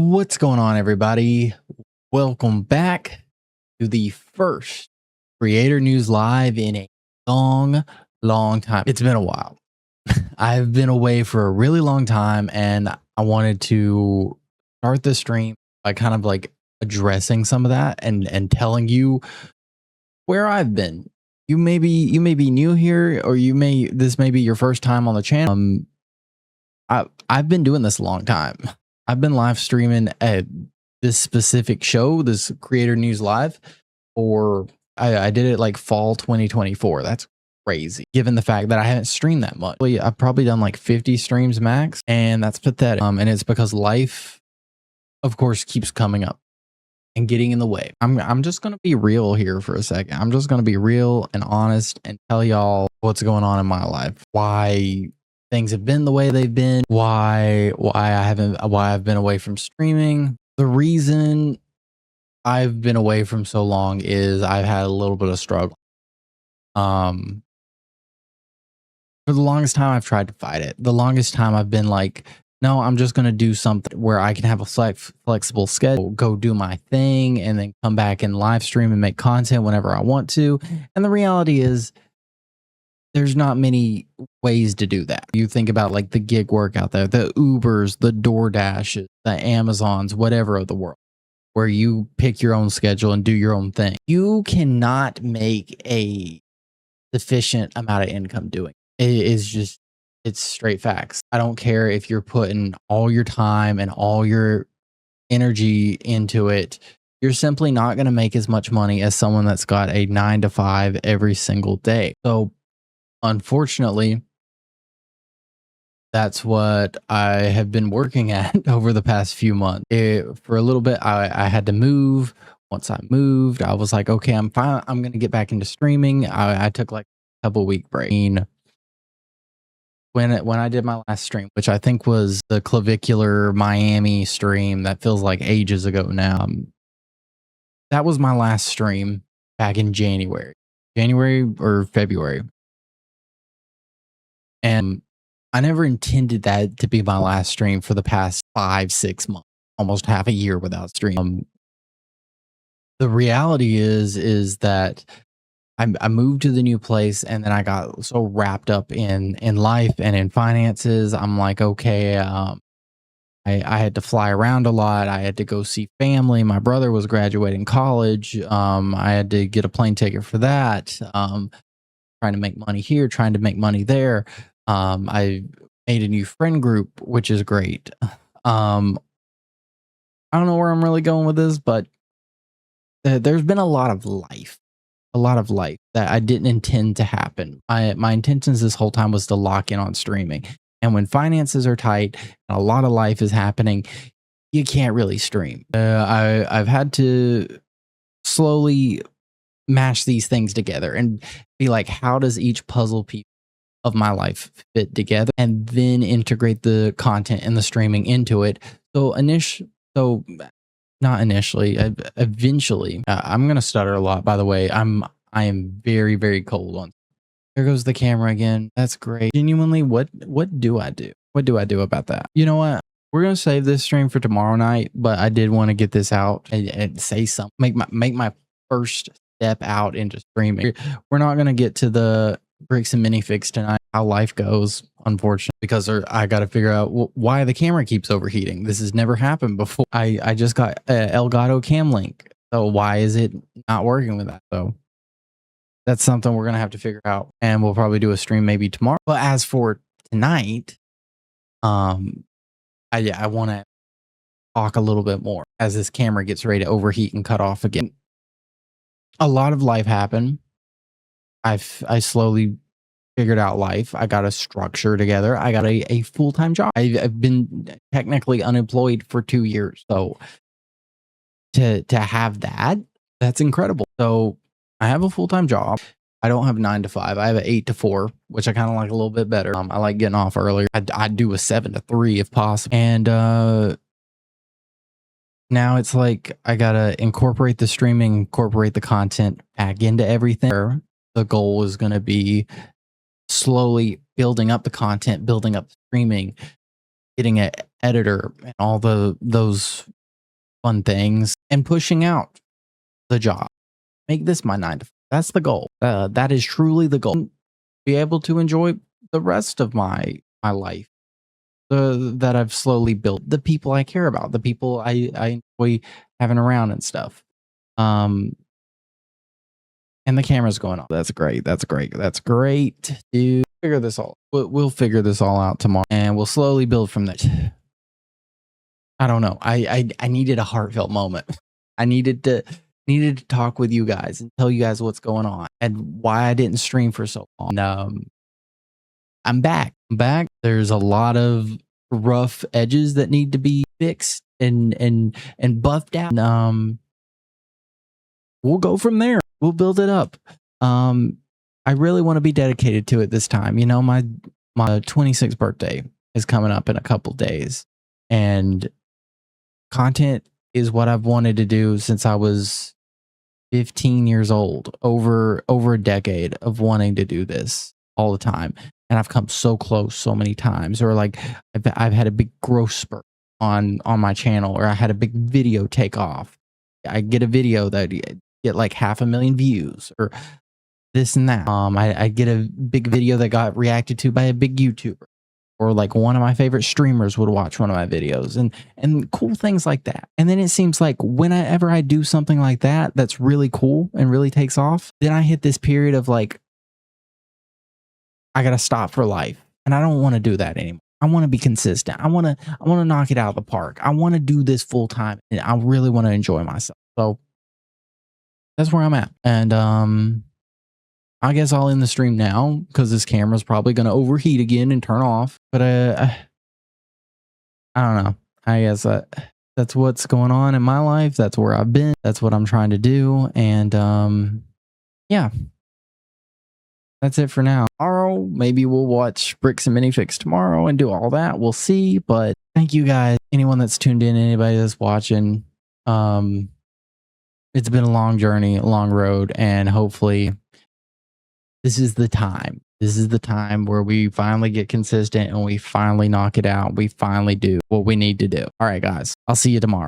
What's going on, everybody? Welcome back to the first Creator News Live in a long time. It's been a while. I've been away for a really long time, and I wanted to start the stream by kind of like addressing some of that and telling you where I've been. You may be new here, or this may be your first time on the channel. I've been doing this a long time. I've been live streaming at this specific show, this Creator News Live, or I did it like fall 2024. That's crazy, given the fact that I haven't streamed that much. I've probably done like 50 streams max, and that's pathetic. And it's because life, of course, keeps coming up and getting in the way. I'm just gonna be real here for a second. I'm just gonna be real and honest and tell y'all what's going on in my life. Why things have been the way they've been, why I've been away from streaming. The reason I've been away from so long is I've had a little bit of struggle. For the longest time I've tried to fight it. The longest time I've been like, no, I'm just going to do something where I can have a flexible schedule, go do my thing, and then come back and live stream and make content whenever I want to. And the reality is, there's not many ways to do that. You think about like the gig work out there, the Ubers, the DoorDashes, the Amazons, whatever of the world, where you pick your own schedule and do your own thing. You cannot make a sufficient amount of income doing it. It's straight facts. I don't care if you're putting all your time and all your energy into it. You're simply not going to make as much money as someone that's got a 9 to 5 every single day. So unfortunately, that's what I have been working at over the past few months. For a little bit, I had to move. Once I moved, I was like, okay, I'm fine. I'm going to get back into streaming. I took like a couple week break. When I did my last stream, which I think was the Clavicular Miami stream, that feels like ages ago now. That was my last stream back in January or February. And I never intended that to be my last stream for the past 5-6 months, almost half a year without stream. The reality is that I moved to the new place, and then I got so wrapped up in life and in finances. I'm like, okay, I had to fly around a lot. I had to go see family. My brother was graduating college. I had to get a plane ticket for that. Trying to make money here, trying to make money there. I made a new friend group, which is great. I don't know where I'm really going with this, but there's been a lot of life that I didn't intend to happen. My intentions this whole time was to lock in on streaming. And when finances are tight and a lot of life is happening, you can't really stream. I've had to slowly mash these things together and be like, how does each puzzle piece of my life fit together, and then integrate the content and the streaming into it. Eventually, I'm gonna stutter a lot, by the way. I am very cold on. There goes the camera again. That's great. Genuinely, what do I do? What do I do about that? You know what? We're gonna save this stream for tomorrow night, but I did want to get this out and say something. Make my first step out into streaming. We're not gonna get to the bricks and minifigs tonight, how life goes, unfortunately, because I got to figure out why the camera keeps overheating. This has never happened before. I just got Elgato Cam Link, so why is it not working with that? So that's something we're gonna have to figure out, and we'll probably do a stream maybe tomorrow. But as for tonight, I want to talk a little bit more as this camera gets ready to overheat and cut off again. A lot of life happened. I slowly figured out life. I got a structure together. I got a full-time job. I've been technically unemployed for 2 years. So to have that's incredible. So I have a full-time job. I don't have 9 to 5. I have an 8 to 4, which I kind of like a little bit better. I like getting off earlier. I'd do a 7 to 3 if possible. And now it's like I gotta incorporate the streaming, incorporate the content back into everything. The goal is going to be slowly building up the content, building up the streaming, getting an editor and all those fun things and pushing out the job. Make this my 9 to 5. That's the goal. That is truly the goal. Be able to enjoy the rest of my life that I've slowly built. The people I care about, the people I enjoy having around and stuff. And the camera's going off. That's great. That's great. That's great, dude. Figure this all. We'll figure this all out tomorrow, and we'll slowly build from there. I don't know. I needed a heartfelt moment. I needed to talk with you guys and tell you guys what's going on and why I didn't stream for so long. And, I'm back. I'm back. There's a lot of rough edges that need to be fixed and buffed out. We'll go from there. We'll build it up. I really want to be dedicated to it this time. You know, my 26th birthday is coming up in a couple days, and content is what I've wanted to do since I was 15 years old. Over a decade of wanting to do this all the time, and I've come so close so many times. Or like I've had a big growth spurt on my channel, or I had a big video take off. I get a video that get like 500,000 views, or this and that. I get a big video that got reacted to by a big YouTuber, or like one of my favorite streamers would watch one of my videos, and cool things like that. And then it seems like whenever I do something like that that's really cool and really takes off, then I hit this period of like, I gotta stop for life, and I don't want to do that anymore. I want to be consistent. I want to knock it out of the park. I want to do this full time, and I really want to enjoy myself. So that's where I'm at. And I guess I'll end the stream now because this camera's probably going to overheat again and turn off. But I don't know. I guess that's what's going on in my life. That's where I've been. That's what I'm trying to do. And yeah, that's it for now. Tomorrow, maybe we'll watch Bricks and Minifix tomorrow and do all that. We'll see. But thank you guys. Anyone that's tuned in, anybody that's watching. It's been a long journey, a long road, and hopefully this is the time. This is the time where we finally get consistent and we finally knock it out. We finally do what we need to do. All right, guys, I'll see you tomorrow.